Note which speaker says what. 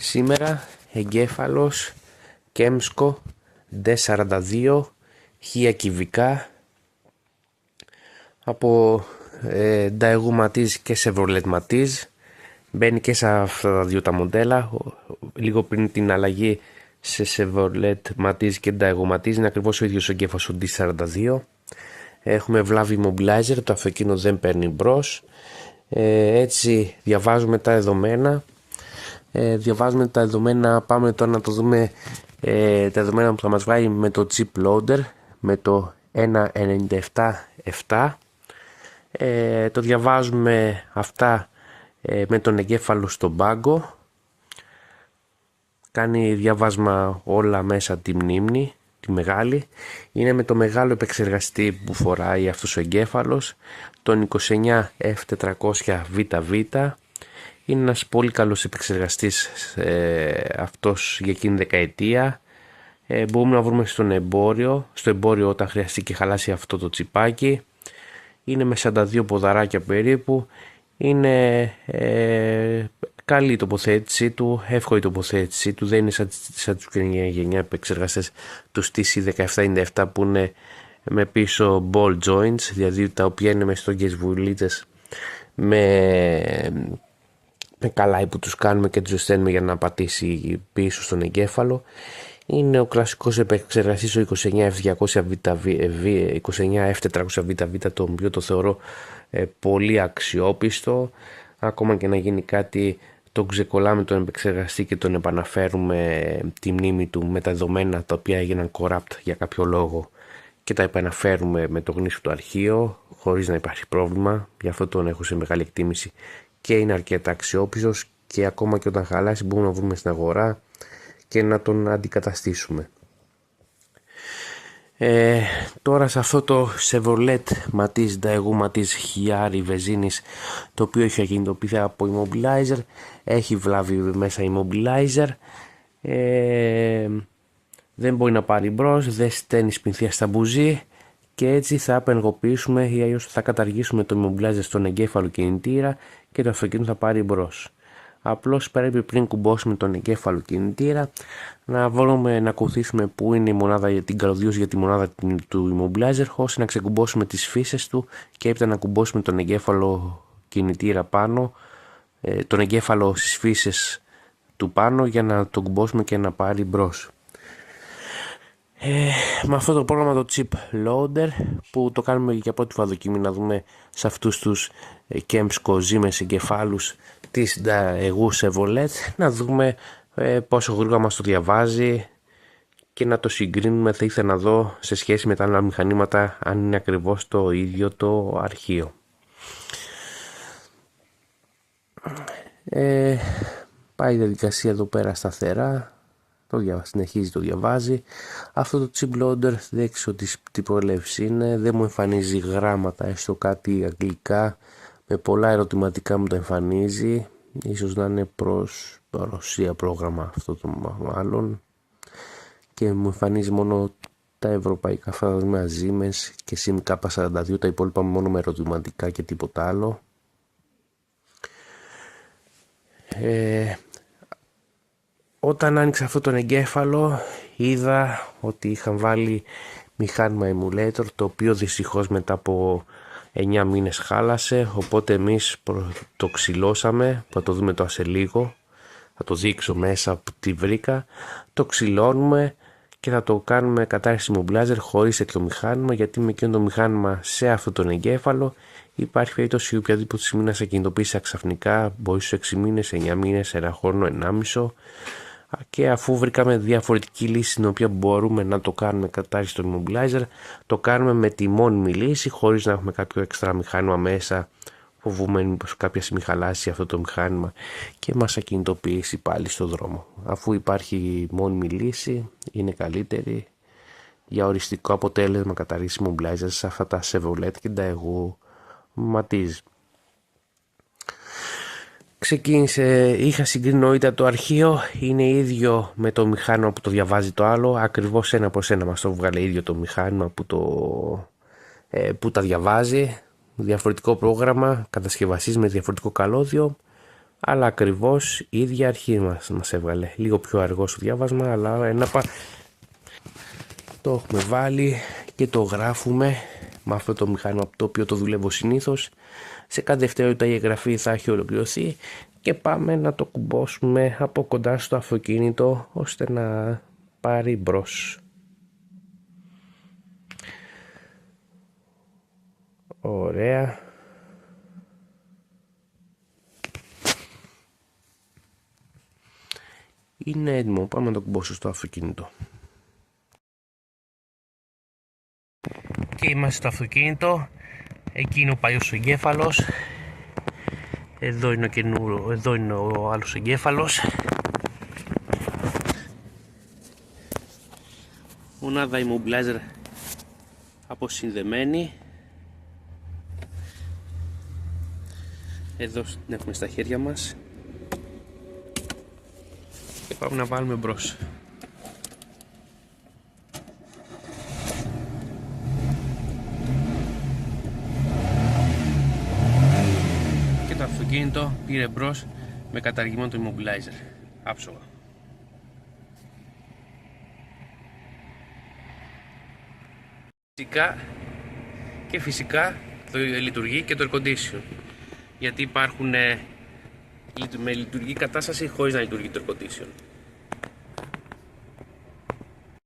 Speaker 1: Σήμερα εγκέφαλος Kemsko D42 χία κυβικά από Daewoo Matiz και Chevrolet Matiz. Μπαίνει και σε αυτά τα δύο τα μοντέλα. Λίγο πριν την αλλαγή σε Chevrolet Matiz και Daewoo Matiz είναι ακριβώς ο ίδιος ο εγκέφαλος ο D42. Έχουμε βλάβη immobilizer, το αυτοκίνητο δεν παίρνει μπρος. Έτσι διαβάζουμε τα δεδομένα. Πάμε τώρα να το δούμε τα δεδομένα που θα μας βγάλει με το chip loader, με το 1.97.7. Το διαβάζουμε αυτά με τον εγκέφαλο στον πάγκο. Κάνει διαβάσμα όλα μέσα τη μνήμη, τη μεγάλη. Είναι με το μεγάλο επεξεργαστή που φοράει αυτός ο εγκέφαλος, τον 29F400VV. Είναι ένας πολύ καλός επεξεργαστής αυτός για εκείνη δεκαετία. Μπορούμε να βρούμε στο εμπόριο όταν χρειαστεί και χαλάσει αυτό το τσιπάκι. Είναι με 42 ποδαράκια περίπου. Είναι καλή η τοποθέτησή του, εύκολη η τοποθέτησή του. Δεν είναι σαν τους γενιά επεξεργαστές του TC1797 που είναι με πίσω ball joints, δηλαδή τα οποία είναι με στόγγες βουλίτσες με καλάι που τους κάνουμε και τους ζεσταίνουμε για να πατήσει πίσω στον εγκέφαλο. Είναι ο κλασικός επεξεργαστής ο 29F400VV, το οποίο το θεωρώ πολύ αξιόπιστο. Ακόμα και να γίνει κάτι, τον ξεκολλάμε τον επεξεργαστή και τον επαναφέρουμε τη μνήμη του με τα δεδομένα τα οποία έγιναν corrupt για κάποιο λόγο και τα επαναφέρουμε με το γνήσιο του αρχείο χωρίς να υπάρχει πρόβλημα. Γι' αυτό τον έχω σε μεγάλη εκτίμηση και είναι αρκετά αξιόπιστος και ακόμα και όταν χαλάσει μπορούμε να βρούμε στην αγορά και να τον αντικαταστήσουμε. Τώρα σε αυτό το Chevrolet Matiz, Daewoo Matiz Hiari Vezinis, το οποίο έχει ακινητοποιηθεί από immobilizer, έχει βλάβει μέσα immobilizer, δεν μπορεί να πάρει μπρος, δεν στέλνει σπινθία στα μπουζί και έτσι θα απενεργοποιήσουμε ή αλλιώς θα καταργήσουμε το immobilizer στον εγκέφαλο κινητήρα και το αυτοκίνητο θα πάρει μπρος. Απλώς πρέπει πριν κουμπώσουμε τον εγκέφαλο κινητήρα να βάλουμε να ακολουθήσουμε που είναι η μονάδα για την καλωδίωση για τη μονάδα του immobilizer, ώστε να ξεκουμπώσουμε τις φύσες του και έπειτα να κουμπώσουμε τον εγκέφαλο κινητήρα πάνω, τον εγκέφαλο στις φύσες του πάνω για να τον κουμπώσουμε και να πάρει μπρος. Με αυτό το πρόγραμμα το chip loader που το κάνουμε για πρώτη φορά δοκιμή να δούμε σε αυτούς τους Kemsko ζύμες εγκεφάλους της Daewoo Chevrolet, να δούμε πόσο γρήγορα μας το διαβάζει και να το συγκρίνουμε. Θα ήθελα να δω σε σχέση με τα άλλα μηχανήματα αν είναι ακριβώς το ίδιο το αρχείο. Πάει η διαδικασία εδώ πέρα σταθερά. Συνεχίζει, το διαβάζει. Αυτό το chip loader δεν ξέρω τι προέλευση είναι, δεν μου εμφανίζει γράμματα, έστω κάτι αγγλικά, με πολλά ερωτηματικά μου το εμφανίζει. Ίσως να είναι προς Ρωσία πρόγραμμα αυτό το μάλλον, και μου εμφανίζει μόνο τα ευρωπαϊκά φράγματα Siemens και SIM-K42, τα υπόλοιπα μόνο με ερωτηματικά και τίποτα άλλο. Όταν άνοιξα αυτό τον εγκέφαλο είδα ότι είχαν βάλει μηχάνημα emulator, το οποίο δυστυχώς μετά από 9 μήνες χάλασε, οπότε εμείς το ξυλώσαμε, θα το δούμε τώρα σε λίγο, θα το δείξω μέσα που τη βρήκα. Το ξυλώνουμε και θα το κάνουμε κατάρρευση immobilizer χωρίς τέτοιο μηχάνημα, γιατί με εκείνο το μηχάνημα σε αυτό τον εγκέφαλο υπάρχει περίπτωση οποιαδήποτε στιγμή να σε κινητοποιήσει ξαφνικά, μπορεί στους 6 μήνες, 9 μήνες, 1 χρόνο, 1,5. Και αφού βρήκαμε διαφορετική λύση στην οποία μπορούμε να το κάνουμε κατάρρευση στο immobilizer, το κάνουμε με τη μόνιμη λύση χωρίς να έχουμε κάποιο έξτρα μηχάνημα μέσα. Φοβούμενοι πως κάποια στιγμή χαλάσει αυτό το μηχάνημα και μας ακινητοποιήσει πάλι στο δρόμο. Αφού υπάρχει μόνιμη λύση, είναι καλύτερη για οριστικό αποτέλεσμα κατάρρευση immobilizer σε αυτά τα Chevrolet και Daewoo Matiz. Ξεκίνησε, είχα συγκρίνει το αρχείο, είναι ίδιο με το μηχάνημα που το διαβάζει το άλλο, ακριβώς ένα προς ένα μας το βγάλε ίδιο το μηχάνημα που τα διαβάζει, διαφορετικό πρόγραμμα, κατασκευαστής με διαφορετικό καλώδιο. αλλά ακριβώς η ίδια αρχή μας έβγαλε. Λίγο πιο αργό στο διάβασμα, αλλά το έχουμε βάλει και το γράφουμε με αυτό το μηχάνημα το οποίο το δουλεύω συνήθως. Σε κάθε δευτερόλεπτα η εγγραφή θα έχει ολοκληρωθεί και πάμε να το κουμπώσουμε από κοντά στο αυτοκίνητο ώστε να πάρει μπρος. Ωραία. Είναι έτοιμο, πάμε να το κουμπώσω στο αυτοκίνητο. Και είμαστε στο αυτοκίνητο. Εκεί είναι ο παλιός εγκέφαλος. Εδώ είναι ο άλλος εγκέφαλος. Μονάδα immobilizer αποσυνδεμένη. Εδώ την έχουμε στα χέρια μας. Και πάμε να βάλουμε μπρος. Και το αυτοκίνητο πήρε μπρος με καταργημένο το immobilizer. Άψογα. Φυσικά λειτουργεί και το air condition. Γιατί υπάρχουν με λειτουργική κατάσταση χωρίς να λειτουργεί το air condition.